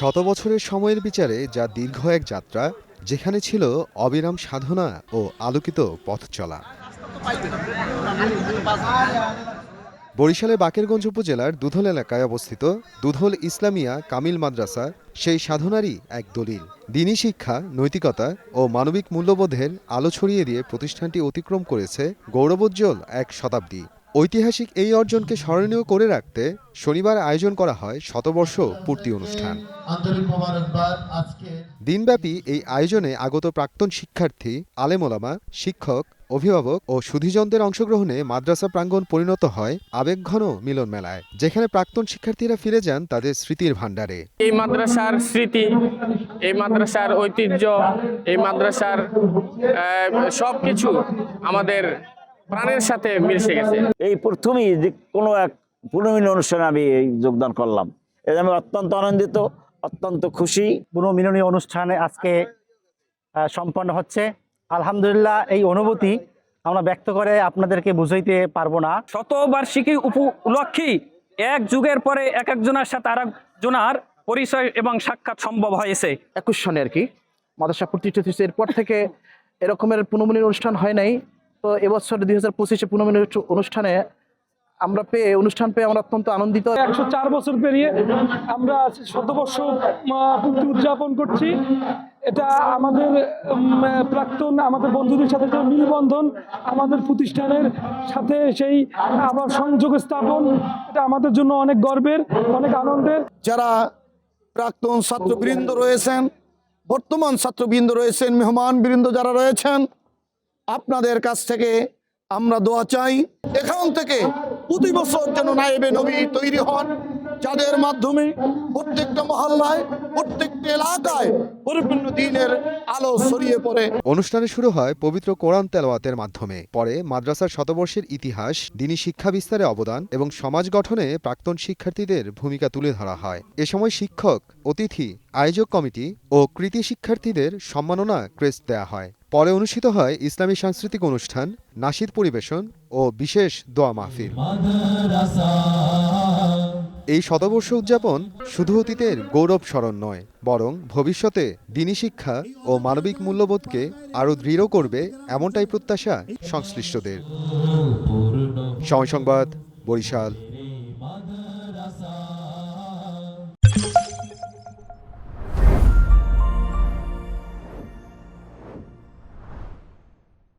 শত বছরের সময়ের বিচারে যা দীর্ঘ এক যাত্রা, যেখানে ছিল অবিরাম সাধনা ও আলোকিত পথ চলা। বরিশালের বাকেরগঞ্জ উপজেলার দুধল এলাকায় অবস্থিত দুধল ইসলামিয়া কামিল মাদ্রাসা সেই সাধনারই এক দলিল। দ্বীনি শিক্ষা, নৈতিকতা ও মানবিক মূল্যবোধের আলো ছড়িয়ে দিয়ে প্রতিষ্ঠানটি অতিক্রম করেছে গৌরবোজ্জ্বল এক শতাব্দী। ঐতিহাসিক এই অর্জনকে স্মরণীয় করে রাখতে শনিবার আয়োজন করা হয় শতবর্ষ পূর্তি অনুষ্ঠান। দিনব্যাপী এই আয়োজনে আগত প্রাক্তন শিক্ষার্থী, আলেম ওলামা, শিক্ষক, অভিভাবক ও সুধীজনদের অংশগ্রহণে মাদ্রাসা প্রাঙ্গণ পরিণত হয় আবেগঘন মিলন মেলায়, যেখানে প্রাক্তন শিক্ষার্থীরা ফিরে যান তাদের স্মৃতির ভাণ্ডারে। এই মাদ্রাসার স্মৃতি, এই মাদ্রাসার ঐতিহ্য, এই মাদ্রাসার সবকিছু আমাদের প্রাণের সাথে মিশে গেছে। এই প্রথমেই যে কোনো এক পুনর্মিলন অনুষ্ঠানে আমি যোগদান করলাম, এতে আমি অত্যন্ত আনন্দিত, অত্যন্ত খুশি। পুনর্মিলনী অনুষ্ঠানে আজকে সম্পন্ন হচ্ছে। আলহামদুলিল্লাহ, এই অনুভূতি আমরা ব্যক্ত করে আপনাদেরকে বুঝাইতে পারবো না। শতবার্ষিকী উপলক্ষে এক যুগের পরে এক একজনের সাথে আর একজনের পরিচয় এবং সাক্ষাৎ সম্ভব হয়েছে। 21 সনে আর কি মাদ্রাসা প্রতিষ্ঠিত হয়েছে। এরপর থেকে এরকমের পুনর্মিলনী অনুষ্ঠান হয় নাই। তো এবছর 2025-এ পুনর্মিলনী অনুষ্ঠানে অনুষ্ঠান পেয়ে আমরা অত্যন্ত আনন্দিত। 104 বছর পেরিয়ে আমরা শতবর্ষ পূর্তি উদযাপন করছি। এটা আমাদের প্রাক্তন আমাদের বন্ধুদের সাথে যে মিলবন্ধন, আমাদের প্রতিষ্ঠানের সাথে সেই আবার সংযোগ স্থাপন, এটা আমাদের জন্য অনেক গর্বের, অনেক আনন্দের। যারা প্রাক্তন ছাত্রবৃন্দ রয়েছেন, বর্তমান ছাত্রবৃন্দ রয়েছেন, মেহমানবৃন্দ যারা রয়েছেন, আপনাদের কাছ থেকে আমরা দোয়া চাই এখান থেকে প্রতি বছর যেন নায়েবে নবী তৈরি হন, যাদের মাধ্যমে প্রত্যেকটা মহল্লায়, প্রত্যেকটা এলাকায় পরিপূর্ণ দ্বীনের আলো ছড়িয়ে পড়ে। অনুষ্ঠানে শুরু হয় পবিত্র কোরআন তেলাওয়াতের মাধ্যমে। পরে মাদ্রাসার শতবর্ষের ইতিহাস, দ্বীনি শিক্ষা বিস্তারে অবদান এবং সমাজ গঠনে প্রাক্তন শিক্ষার্থীদের ভূমিকা তুলে ধরা হয়। এ সময় শিক্ষক, অতিথি, আয়োজক কমিটি ও কৃতি শিক্ষার্থীদের সম্মাননা ক্রেস্ট দেয়া হয়। পরে অনুষ্ঠিত হয় ইসলামী সাংস্কৃতিক অনুষ্ঠান, নাশিদ পরিবেশন ও বিশেষ দোয়া মাহফিল। এই শতবর্ষ উদযাপন শুধু অতীতের গৌরব স্মরণ নয়, বরং ভবিষ্যতে দ্বীনি শিক্ষা ও মানবিক মূল্যবোধকে আরও দৃঢ় করবে, এমনটাই প্রত্যাশা সংশ্লিষ্টদের। সময় সংবাদ, বরিশাল।